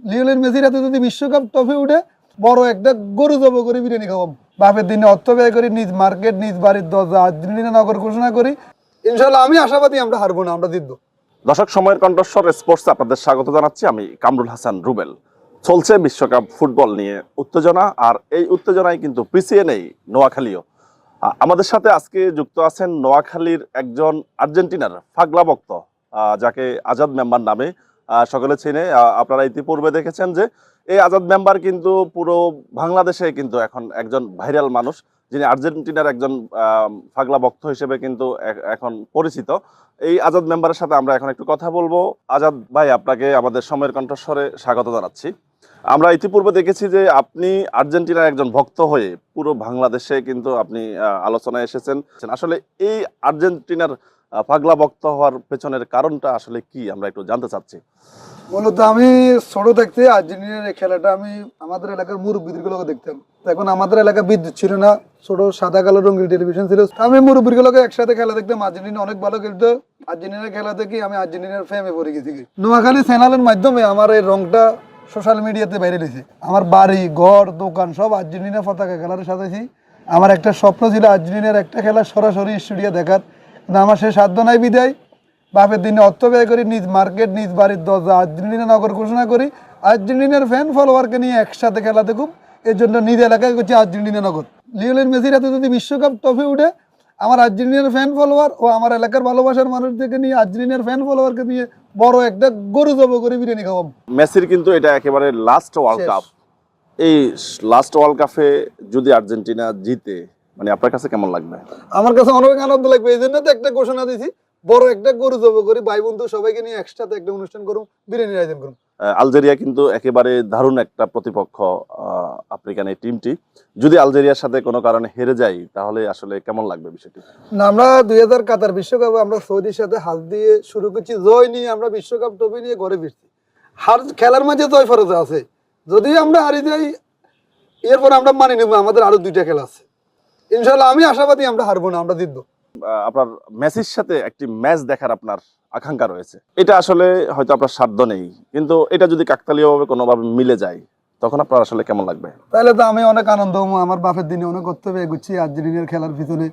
Lionel মেসির হাতে যদি বিশ্বকাপ ট্রফি উঠে বড় একটা গরু জব করে বিরিয়ানি খাওয়াম। বাপের দিনে অর্থ ব্যয় করি, নিজ মার্কেট নিজ বাড়ির দরজা আর্জেন্টিনা নগর ঘোষণা করি। ইনশাল্লাহ আমি আশাবাদী আমরা হারবো না, আমরা জিতবো। দর্শক, সময়ের কণ্ঠস্বর স্পোর্টসে আপনাদের স্বাগত জানাচ্ছি। আমি কামরুল হাসান রুবেল। চলছে বিশ্বকাপ ফুটবল নিয়ে উত্তেজনা, আর এই উত্তেজনায় কিন্তু পিছিয়ে নেই নোয়াখালীও। আমাদের সাথে আজকে যুক্ত আছেন নোয়াখালীর একজন আর্জেন্টিনার পাগলা ভক্ত, যাকে আজাদ মেম্বার নামে সকলে চেনে। আপনারা ইতিপূর্বে দেখেছেন যে এই আজাদ মেম্বার কিন্তু পুরো বাংলাদেশে কিন্তু এখন একজন ভাইরাল মানুষ, যিনি আর্জেন্টিনার একজন পাগলা ভক্ত হিসেবে কিন্তু এখন পরিচিত। এই আজাদ মেম্বারের সাথে আমরা এখন একটু কথা বলবো। আজাদ ভাই, আপনাকে আমাদের সময়ের কণ্ঠস্বরে স্বাগত জানাচ্ছি। আমরা ইতিপূর্বে দেখেছি যে আপনি আর্জেন্টিনার একজন ভক্ত হয়ে পুরো বাংলাদেশে কিন্তু আপনি আলোচনায় এসেছেন। আসলে এই আর্জেন্টিনার পাগলা ভক্ত হওয়ার পেছনের কারণটা আসলে কি, আমরা একটু জানতে চাচ্ছি। মূলত আমি ছোট থাকতে আর্জেন্টিনার এই খেলাটা আমি আমাদের এলাকার মুরব্বীদেরগুলোকে দেখতাম। এখন আমাদের এলাকা বিদ্যুৎ ছিল না, ছোট সাদা কালো রঙিন টেলিভিশন ছিল। আমি মুরব্বীগুলোকে একসাথে খেলা দেখতাম। আর্জেন্টিনা অনেক ভালো খেলতো। আর্জেন্টিনার খেলা দেখি আমি আর্জেন্টিনার ফ্যামে পড়ে গেছি। নোয়াখালী চ্যানেলের মাধ্যমে আমার এই রংটা সোশ্যাল মিডিয়াতে বাইরে দিয়েছে। আমার বাড়ি ঘর দোকান সব আর্জেন্টিনা পতাকা খেলার সাথেছি। আমার একটা স্বপ্ন ছিল আর্জেন্টিনার একটা খেলা সরাসরি স্টুডিও দেখার, কিন্তু আমার সে সাধ্য নাই বিদায় বাপের দিনে অর্থ ব্যয় করি, নিজ মার্কেট নিজ বাড়ির দরজা আর্জেন্টিনা নগর ঘোষণা করি। আর্জেন্টিনার ফ্যান ফলোয়ারকে নিয়ে একসাথে খেলা দেখুম, এর জন্য নিজ এলাকায় করছি আর্জেন্টিনা নগর। লিওনেল মেসির হাতে যদি বিশ্বকাপ ট্রফি উঠে আমার আর্জেন্টিনার ফ্যান ফলোয়ার ও আমার এলাকার ভালোবাসার মানুষদেরকে নিয়ে আর্জেন্টিনার ফ্যান ফলোয়ারকে নিয়ে বড় একটা গরু জব করে বিরিয়ানি খাওয়াম। মেসির কিন্তু এটা একেবারে লাস্ট ওয়ার্ল্ড কাপ। এই লাস্ট ওয়ার্ল্ড কাপে যদি আর্জেন্টিনা জিতে, মানে আপনার কাছে কেমন লাগবে? আমার কাছে অনেক আনন্দ লাগবে। এই জন্য তো একটা ঘোষণা দিয়েছি, বড় একটা গরু জব করি ভাই বন্ধু সবাইকে নিয়ে একসাথে একটা অনুষ্ঠান করুন, বিরিয়ানির আয়োজন করুন। আলজেরিয়া কিন্তু একেবারে দারুণ একটা প্রতিপক্ষ আফ্রিকান এই টিমটি। যদি আলজেরিয়ার সাথে কোনো কারণে হেরে যায় তাহলে আসলে কেমন লাগবে বিষয়টি? না, আমরা 2000 কাতার বিশ্বকাপে আমরা সৌদির সাথে হাত দিয়ে শুরু করছি, জয় নিয়ে আমরা বিশ্বকাপ ট্রফি নিয়ে ঘরে ফিরছি। হার খেলার মাঝে জয় ফরজ আছে, যদি আমরা হারি যাই এরপর আমরা মানি নেব, আমাদের আরো 2টা খেলা আছে। ইনশাল্লাহ আমি আশাবাদী আমরা হারবো না, আমরা জিতবো। আপনার মেসির সাথে একটি ম্যাচ দেখার আপনার আকাঙ্ক্ষা রয়েছে, এটা আসলে হয়তো আপনার সাধ্য নেই, কিন্তু এটা যদি কাকতালীয়ভাবে কোনোভাবে মিলে যায় তখন আপনার আসলে কেমন লাগবে? তাহলে তো আমি অনেক আনন্দ হবো। আমার বাপের দিনে অনেক কর্তব্য এগুচ্ছি আর্জেন্টিনার খেলার ভিতরে।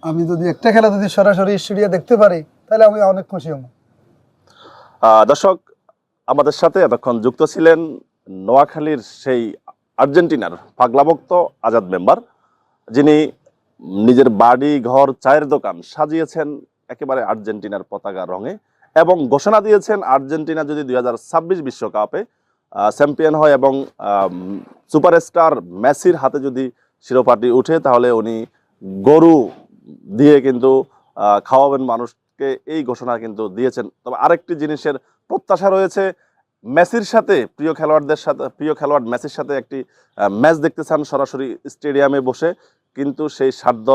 আমি যদি একটা খেলা যদি সরাসরি স্টুডিও দেখতে পারি তাহলে আমি অনেক খুশি হব। দর্শক, আমাদের সাথে এতক্ষণ যুক্ত ছিলেন নোয়াখালীর সেই আর্জেন্টিনার পাগলা ভক্ত আজাদ মেম্বার, যিনি নিজের বাড়ি ঘর চায়ের দোকান সাজিয়েছেন একেবারে আর্জেন্টিনার পতাকা রঙে, এবং ঘোষণা দিয়েছেন আর্জেন্টিনা যদি 2026 বিশ্বকাপে চ্যাম্পিয়ন হয় এবং সুপারস্টার মেসির হাতে যদি শিরোপাটি উঠে তাহলে উনি গরু দিয়ে কিন্তু খাওয়াবেন মানুষকে। এই ঘোষণা কিন্তু দিয়েছেন। তবে আরেকটি জিনিসের প্রত্যাশা রয়েছে, মেসির সাথে প্রিয় খেলোয়াড় মেসির সাথে একটি ম্যাচ দেখতে চান সরাসরি স্টেডিয়ামে বসে, কিন্তু সেই সাধ্য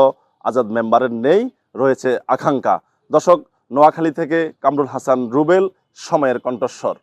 আজাদ মেম্বারের নেই, রয়েছে আকাঙ্ক্ষা। দর্শক, নোয়াখালী থেকে কামরুল হাসান রুবেল, সময়ের কণ্ঠস্বর।